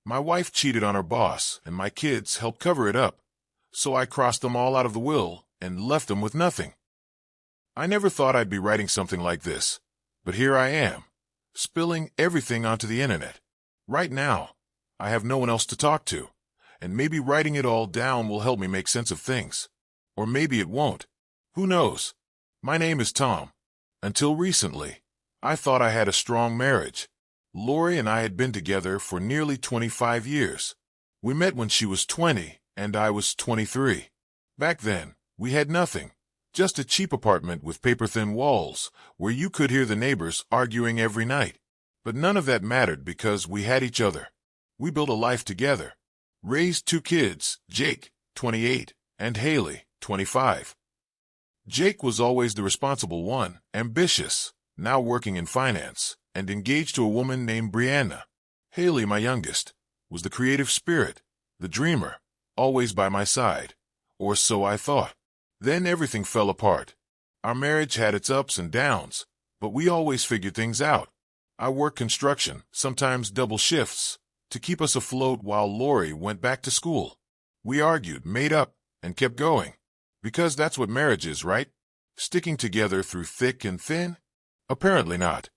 My wife cheated on her boss, and my kids helped cover it up. So I crossed them all out of the will and left them with nothing. I never thought I'd be writing something like this, but here I am, spilling everything onto the internet. Right now, I have no one else to talk to, and maybe writing it all down will help me make sense of things. Or maybe it won't. Who knows? My name is Tom. Until recently, I thought I had a strong marriage. Lori and I had been together for nearly 25 years. We met when she was 20 and I was 23. Back then, we had nothing. Just a cheap apartment with paper-thin walls where you could hear the neighbors arguing every night. But none of that mattered because we had each other. We built a life together. Raised 2 kids, Jake, 28, and Haley, 25. Jake was always the responsible one, ambitious, now working in finance, and engaged to a woman named Brianna. Haley, my youngest, was the creative spirit, the dreamer, always by my side. Or so I thought. Then everything fell apart. Our marriage had its ups and downs, but we always figured things out. I worked construction, sometimes double shifts, to keep us afloat while Lori went back to school. We argued, made up, and kept going. Because that's what marriage is, right? Sticking together through thick and thin? Apparently not.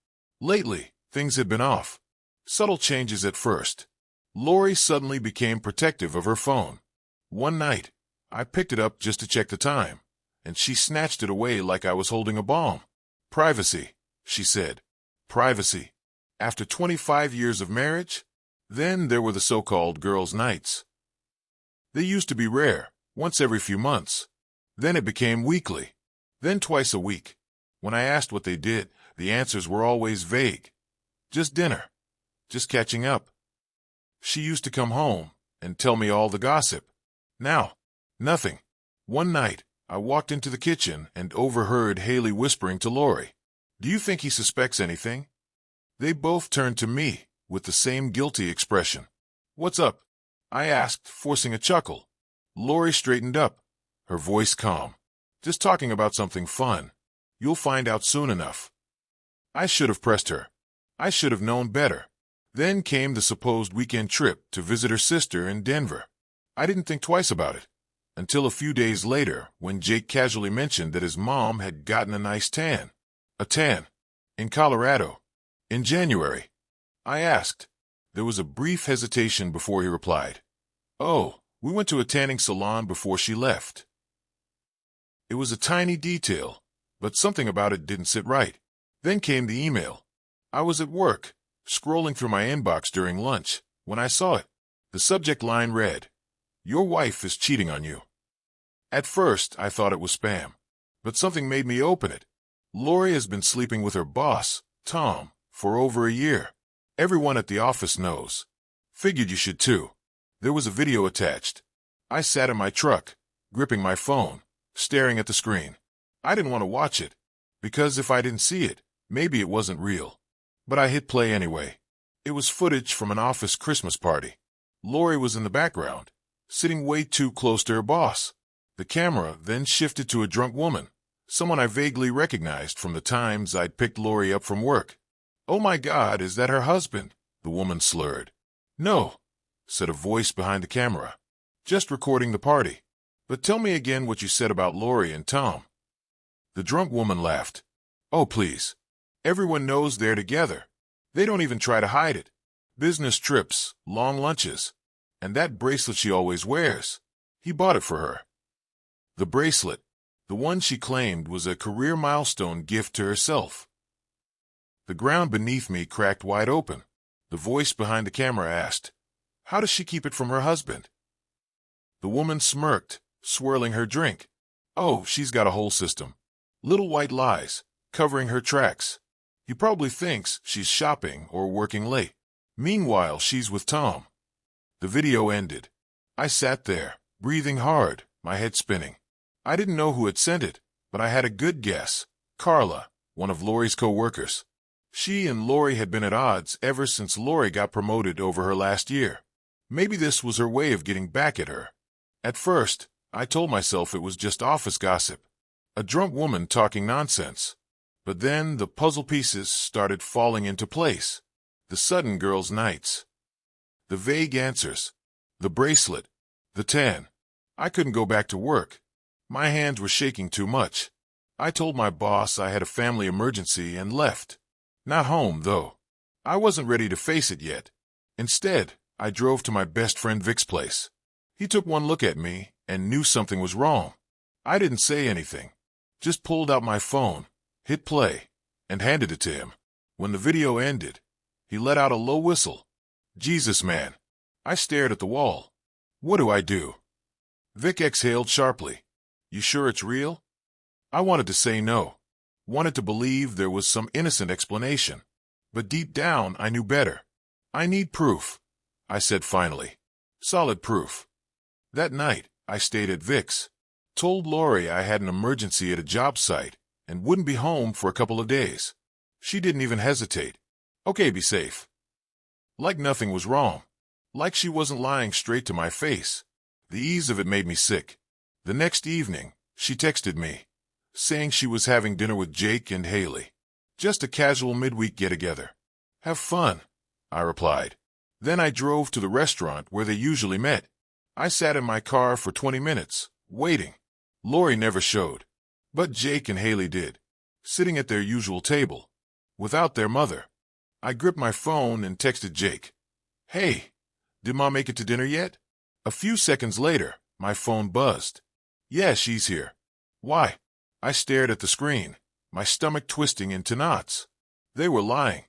Lately, things had been off. Subtle changes at first. Lori suddenly became protective of her phone. One night, I picked it up just to check the time, and she snatched it away like I was holding a bomb. Privacy, she said. Privacy. After 25 years of marriage? Then there were the so-called girls' nights. They used to be rare, once every few months. Then it became weekly. Then twice a week. When I asked what they did, the answers were always vague. Just dinner. Just catching up. She used to come home and tell me all the gossip. Now, nothing. One night, I walked into the kitchen and overheard Haley whispering to Lori, "Do you think he suspects anything?" They both turned to me with the same guilty expression. "What's up?" I asked, forcing a chuckle. Lori straightened up, her voice calm. "Just talking about something fun. You'll find out soon enough." I should have pressed her. I should have known better. Then came the supposed weekend trip to visit her sister in Denver. I didn't think twice about it, until a few days later when Jake casually mentioned that his mom had gotten a nice tan. A tan. In Colorado. In January. I asked. There was a brief hesitation before he replied. "Oh, we went to a tanning salon before she left." It was a tiny detail, but something about it didn't sit right. Then came the email. I was at work, scrolling through my inbox during lunch, when I saw it. The subject line read, "Your wife is cheating on you." At first, I thought it was spam, but something made me open it. Lori has been sleeping with her boss, Tom, for over a year. Everyone at the office knows. Figured you should too. There was a video attached. I sat in my truck, gripping my phone, staring at the screen. I didn't want to watch it, because if I didn't see it, maybe it wasn't real. But I hit play anyway. It was footage from an office Christmas party. Lori was in the background, sitting way too close to her boss. The camera then shifted to a drunk woman, someone I vaguely recognized from the times I'd picked Lori up from work. "Oh my God, is that her husband?" the woman slurred. "No," said a voice behind the camera. "Just recording the party. But tell me again what you said about Lori and Tom." The drunk woman laughed. "Oh, please. Everyone knows they're together. They don't even try to hide it. Business trips, long lunches. And that bracelet she always wears. He bought it for her." The bracelet, the one she claimed was a career milestone gift to herself. The ground beneath me cracked wide open. The voice behind the camera asked, "How does she keep it from her husband?" The woman smirked, swirling her drink. "Oh, she's got a whole system. Little white lies, covering her tracks. He probably thinks she's shopping or working late. Meanwhile, she's with Tom." The video ended. I sat there, breathing hard, my head spinning. I didn't know who had sent it, but I had a good guess. Carla, one of Lori's co-workers. She and Lori had been at odds ever since Lori got promoted over her last year. Maybe this was her way of getting back at her. At first, I told myself it was just office gossip. A drunk woman talking nonsense. But then the puzzle pieces started falling into place. The sudden girls' nights. The vague answers. The bracelet. The tan. I couldn't go back to work. My hands were shaking too much. I told my boss I had a family emergency and left. Not home, though. I wasn't ready to face it yet. Instead, I drove to my best friend Vic's place. He took one look at me and knew something was wrong. I didn't say anything. Just pulled out my phone, hit play, and handed it to him. When the video ended, he let out a low whistle. Jesus, man. I stared at the wall. What do I do? Vic exhaled sharply. You sure it's real? I wanted to say no. Wanted to believe there was some innocent explanation. But deep down, I knew better. I need proof, I said finally. Solid proof. That night, I stayed at Vic's. Told Lori I had an emergency at a job site and wouldn't be home for a couple of days. She didn't even hesitate. Okay, be safe. Like nothing was wrong. Like she wasn't lying straight to my face. The ease of it made me sick. The next evening, she texted me, saying she was having dinner with Jake and Haley. Just a casual midweek get-together. Have fun, I replied. Then I drove to the restaurant where they usually met. I sat in my car for 20 minutes, waiting. Lori never showed. But Jake and Haley did, sitting at their usual table, without their mother. I gripped my phone and texted Jake. Hey, did Mom make it to dinner yet? A few seconds later, my phone buzzed. Yeah, she's here. Why? I stared at the screen, my stomach twisting into knots. They were lying.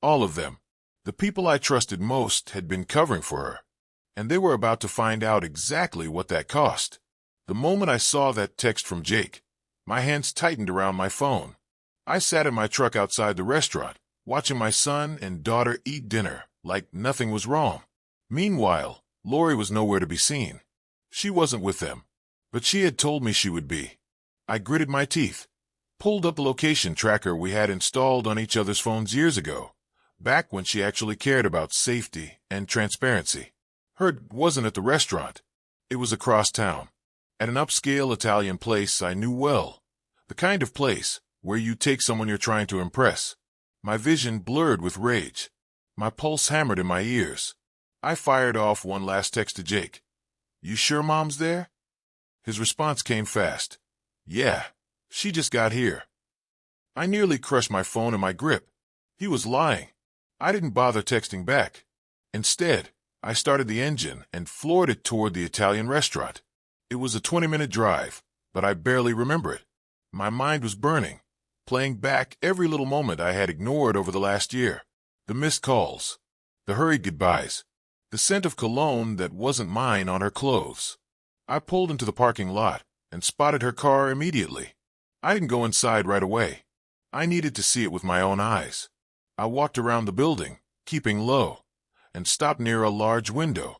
All of them. The people I trusted most had been covering for her, and they were about to find out exactly what that cost. The moment I saw that text from Jake, my hands tightened around my phone. I sat in my truck outside the restaurant, watching my son and daughter eat dinner like nothing was wrong. Meanwhile, Lori was nowhere to be seen. She wasn't with them, but she had told me she would be. I gritted my teeth, pulled up the location tracker we had installed on each other's phones years ago, back when she actually cared about safety and transparency. Hers wasn't at the restaurant. It was across town, at an upscale Italian place I knew well, the kind of place where you take someone you're trying to impress. My vision blurred with rage. My pulse hammered in my ears. I fired off one last text to Jake. You sure Mom's there? His response came fast. Yeah, she just got here. I nearly crushed my phone in my grip. He was lying. I didn't bother texting back. Instead, I started the engine and floored it toward the Italian restaurant. It was a 20-minute drive, but I barely remember it. My mind was burning, playing back every little moment I had ignored over the last year. The missed calls, the hurried goodbyes, the scent of cologne that wasn't mine on her clothes. I pulled into the parking lot and spotted her car immediately. I didn't go inside right away. I needed to see it with my own eyes. I walked around the building, keeping low, and stopped near a large window.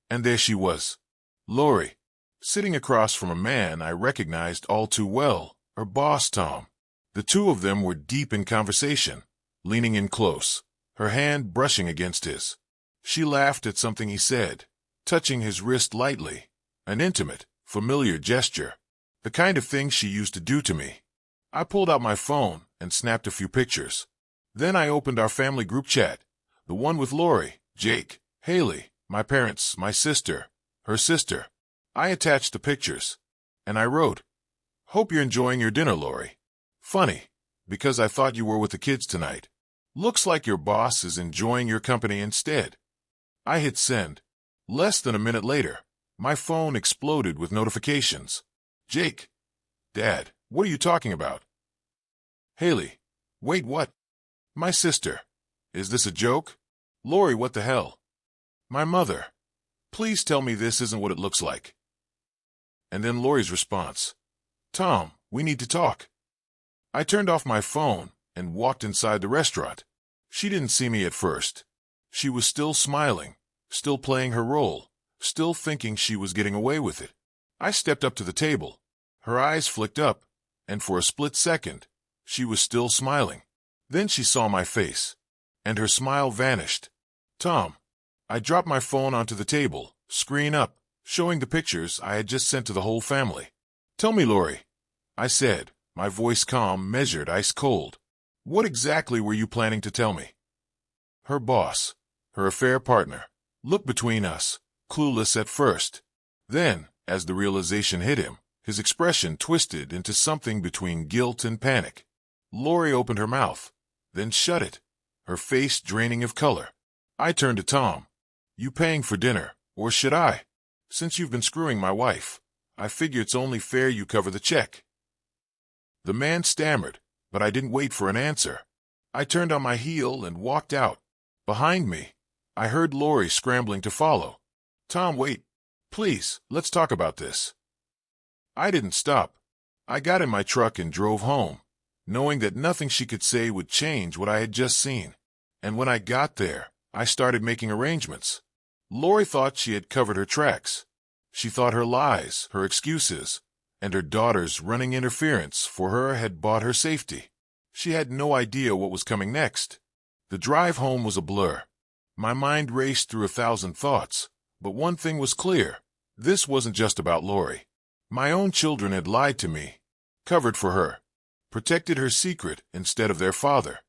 And there she was, Lori, sitting across from a man I recognized all too well, her boss, Tom. The two of them were deep in conversation, leaning in close, her hand brushing against his. She laughed at something he said, touching his wrist lightly, an intimate, familiar gesture, the kind of thing she used to do to me. I pulled out my phone and snapped a few pictures. Then I opened our family group chat, the one with Lori, Jake, Haley, my parents, my sister, her sister. I attached the pictures, and I wrote, Hope you're enjoying your dinner, Lori. Funny, because I thought you were with the kids tonight. Looks like your boss is enjoying your company instead. I hit send. Less than a minute later, my phone exploded with notifications. Jake. Dad, what are you talking about? Haley. Wait, what? My sister. Is this a joke? Lori, what the hell? My mother. Please tell me this isn't what it looks like. And then Lori's response. Tom, we need to talk. I turned off my phone and walked inside the restaurant. She didn't see me at first. She was still smiling, still playing her role, still thinking she was getting away with it. I stepped up to the table. Her eyes flicked up, and for a split second, she was still smiling. Then she saw my face, and her smile vanished. Tom. I dropped my phone onto the table, screen up, showing the pictures I had just sent to the whole family. Tell me, Lori, I said, my voice calm, measured, ice cold. What exactly were you planning to tell me? Her boss, her affair partner, looked between us, clueless at first. Then, as the realization hit him, his expression twisted into something between guilt and panic. Lori opened her mouth, then shut it, her face draining of color. I turned to Tom. You paying for dinner, or should I? Since you've been screwing my wife, I figure it's only fair you cover the check. The man stammered, but I didn't wait for an answer. I turned on my heel and walked out. Behind me, I heard Lori scrambling to follow. Tom, wait. Please, let's talk about this. I didn't stop. I got in my truck and drove home, knowing that nothing she could say would change what I had just seen. And when I got there, I started making arrangements. Lori thought she had covered her tracks. She thought her lies, her excuses, and her daughter's running interference for her had bought her safety. She had no idea what was coming next. The drive home was a blur. My mind raced through 1,000 thoughts, but one thing was clear. This wasn't just about Lori. My own children had lied to me, covered for her, protected her secret instead of their father.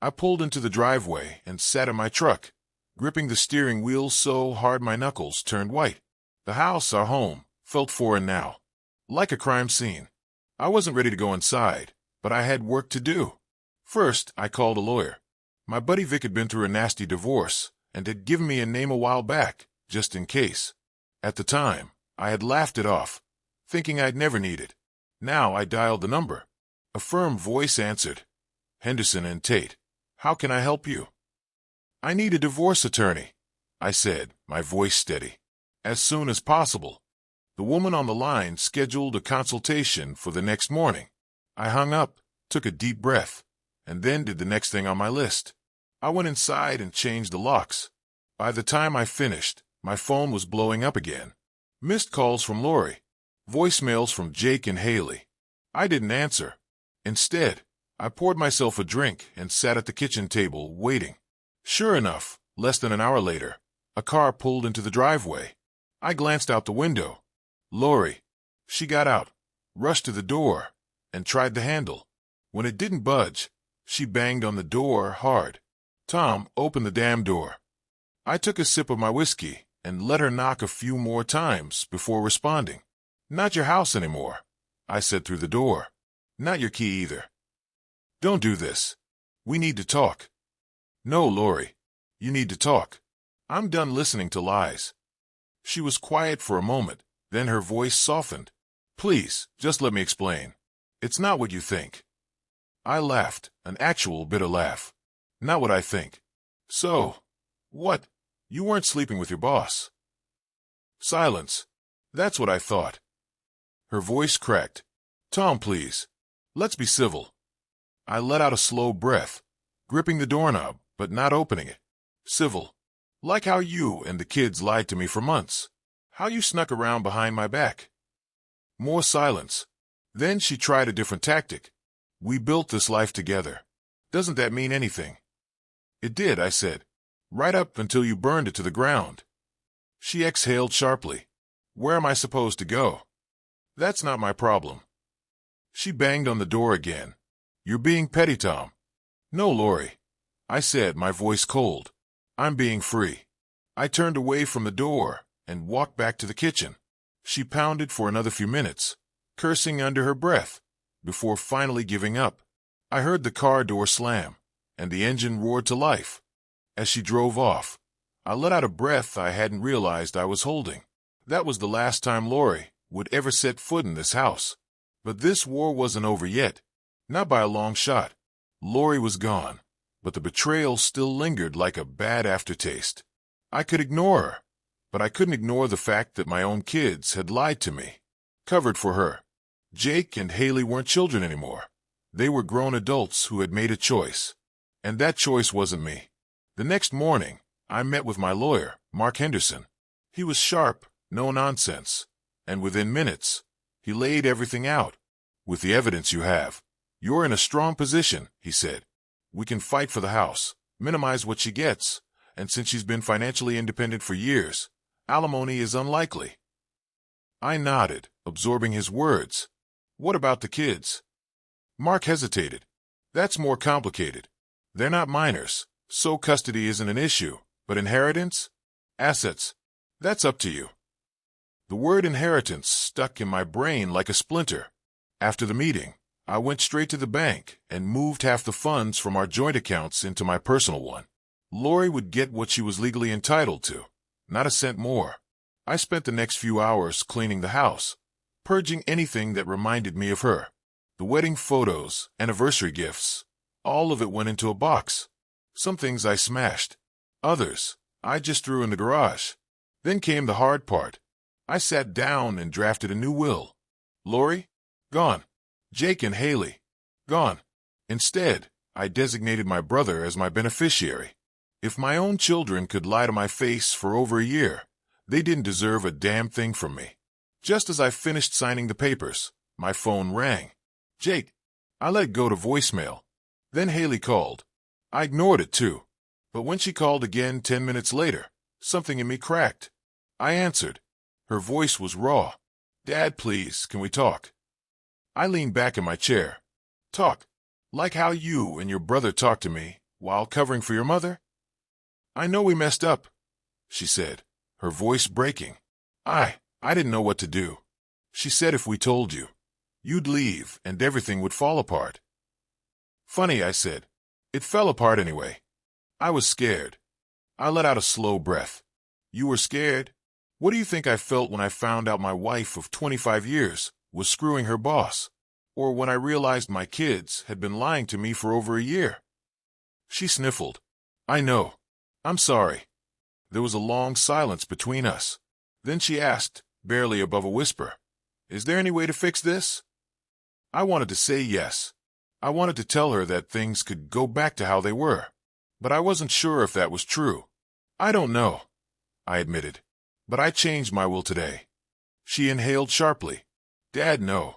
I pulled into the driveway and sat in my truck, gripping the steering wheel so hard my knuckles turned white. The house, our home, felt foreign now, like a crime scene. I wasn't ready to go inside, but I had work to do. First, I called a lawyer. My buddy Vic had been through a nasty divorce and had given me a name a while back, just in case. At the time, I had laughed it off, thinking I'd never need it. Now I dialed the number. A firm voice answered. Henderson and Tate. How can I help you? I need a divorce attorney, I said, my voice steady. As soon as possible. The woman on the line scheduled a consultation for the next morning. I hung up, took a deep breath, and then did the next thing on my list. I went inside and changed the locks. By the time I finished, my phone was blowing up again. Missed calls from Lori. Voicemails from Jake and Haley. I didn't answer. Instead, I poured myself a drink and sat at the kitchen table, waiting. Sure enough, less than an hour later, a car pulled into the driveway. I glanced out the window. Lori. She got out, rushed to the door, and tried the handle. When it didn't budge, she banged on the door hard. Tom, open the damn door. I took a sip of my whiskey and let her knock a few more times before responding. Not your house anymore, I said through the door. Not your key either. Don't do this. We need to talk. No, Lori. You need to talk. I'm done listening to lies. She was quiet for a moment, then her voice softened. Please, just let me explain. It's not what you think. I laughed, an actual bitter laugh. Not what I think. So, what? You weren't sleeping with your boss. Silence. That's what I thought. Her voice cracked. Tom, please. Let's be civil. I let out a slow breath, gripping the doorknob, but not opening it. Civil. Like how you and the kids lied to me for months. How you snuck around behind my back. More silence. Then she tried a different tactic. We built this life together. Doesn't that mean anything? It did, I said. Right up until you burned it to the ground. She exhaled sharply. Where am I supposed to go? That's not my problem. She banged on the door again. You're being petty, Tom. No, Lori. I said, my voice cold. I'm being free. I turned away from the door and walked back to the kitchen. She pounded for another few minutes, cursing under her breath, before finally giving up. I heard the car door slam, and the engine roared to life. As she drove off, I let out a breath I hadn't realized I was holding. That was the last time Lori would ever set foot in this house. But this war wasn't over yet. Not by a long shot. Lori was gone, but the betrayal still lingered like a bad aftertaste. I could ignore her, but I couldn't ignore the fact that my own kids had lied to me. Covered for her. Jake and Haley weren't children anymore. They were grown adults who had made a choice. And that choice wasn't me. The next morning, I met with my lawyer, Mark Henderson. He was sharp, no nonsense. And within minutes, he laid everything out. With the evidence you have, you're in a strong position, he said. We can fight for the house, minimize what she gets, and since she's been financially independent for years, alimony is unlikely. I nodded, absorbing his words. What about the kids? Mark hesitated. That's more complicated. They're not minors, so custody isn't an issue, but inheritance? Assets. That's up to you. The word inheritance stuck in my brain like a splinter. After the meeting, I went straight to the bank and moved half the funds from our joint accounts into my personal one. Lori would get what she was legally entitled to, not a cent more. I spent the next few hours cleaning the house, purging anything that reminded me of her. The wedding photos, anniversary gifts, all of it went into a box. Some things I smashed. Others, I just threw in the garage. Then came the hard part. I sat down and drafted a new will. Lori? Gone. Jake and Haley? Gone. Instead, I designated my brother as my beneficiary. If my own children could lie to my face for over a year, they didn't deserve a damn thing from me. Just as I finished signing the papers, my phone rang. Jake. I let it go to voicemail. Then Haley called. I ignored it too. But when she called again 10 minutes later, something in me cracked. I answered. Her voice was raw. Dad, please, can we talk? I leaned back in my chair. Talk? Like how you and your brother talked to me while covering for your mother? I know we messed up, she said, her voice breaking. I didn't know what to do. She said if we told you, you'd leave and everything would fall apart. Funny, I said. It fell apart anyway. I was scared. I let out a slow breath. You were scared? What do you think I felt when I found out my wife of 25 years was screwing her boss? Or when I realized my kids had been lying to me for over a year? She sniffled. I know. I'm sorry. There was a long silence between us. Then she asked, barely above a whisper, Is there any way to fix this? I wanted to say yes. I wanted to tell her that things could go back to how they were. But I wasn't sure if that was true. I don't know, I admitted. But I changed my will today. She inhaled sharply. Dad, no.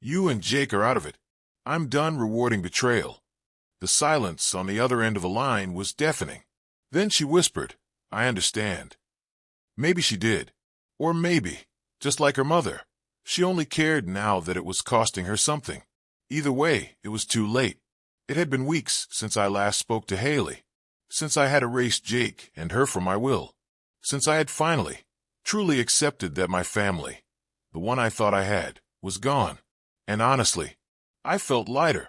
You and Jake are out of it. I'm done rewarding betrayal. The silence on the other end of the line was deafening. Then she whispered, I understand. Maybe she did. Or maybe, just like her mother, she only cared now that it was costing her something. Either way, it was too late. It had been weeks since I last spoke to Haley, since I had erased Jake and her from my will, since I had finally, truly accepted that my family, the one I thought I had, was gone. And honestly, I felt lighter.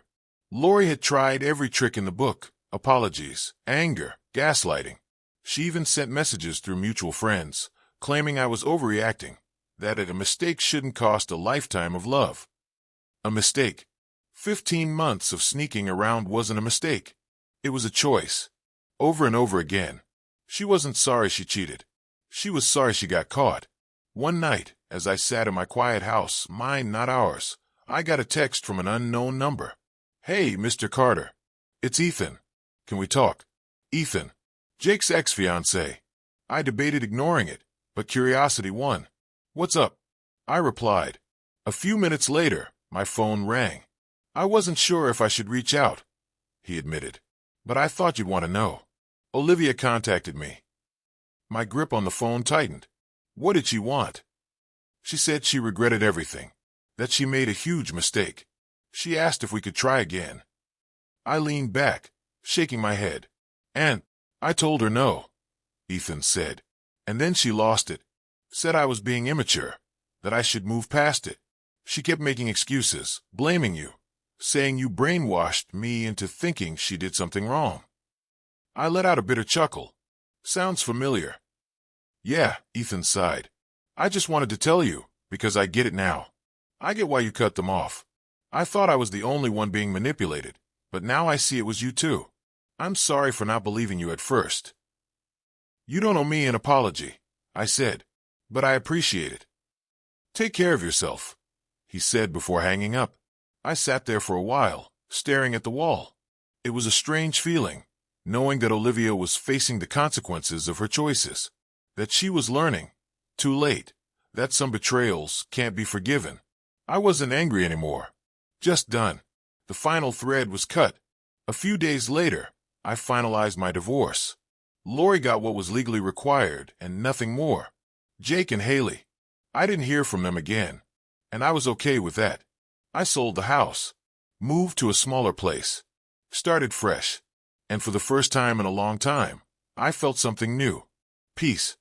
Lori had tried every trick in the book, apologies, anger, gaslighting. She even sent messages through mutual friends, claiming I was overreacting, that a mistake shouldn't cost a lifetime of love. A mistake. 15 months of sneaking around wasn't a mistake. It was a choice. Over and over again. She wasn't sorry she cheated. She was sorry she got caught. One night, as I sat in my quiet house, mine, not ours, I got a text from an unknown number. Hey, Mr. Carter. It's Ethan. Can we talk? Ethan. Jake's ex-fiancé. I debated ignoring it, but curiosity won. What's up? I replied. A few minutes later, my phone rang. I wasn't sure if I should reach out, he admitted. But I thought you'd want to know. Olivia contacted me. My grip on the phone tightened. What did she want? She said she regretted everything, that she made a huge mistake. She asked if we could try again. I leaned back, shaking my head. And I told her no, Ethan said. And then she lost it. Said I was being immature, that I should move past it. She kept making excuses, blaming you, saying you brainwashed me into thinking she did something wrong. I let out a bitter chuckle. Sounds familiar. Yeah, Ethan sighed. I just wanted to tell you, because I get it now. I get why you cut them off. I thought I was the only one being manipulated, but now I see it was you too. I'm sorry for not believing you at first. You don't owe me an apology, I said, but I appreciate it. Take care of yourself, he said before hanging up. I sat there for a while, staring at the wall. It was a strange feeling, knowing that Olivia was facing the consequences of her choices, that she was learning, too late, that some betrayals can't be forgiven. I wasn't angry anymore. Just done. The final thread was cut. A few days later, I finalized my divorce. Lori got what was legally required and nothing more. Jake and Haley. I didn't hear from them again, and I was okay with that. I sold the house, moved to a smaller place, started fresh, and for the first time in a long time, I felt something new. Peace.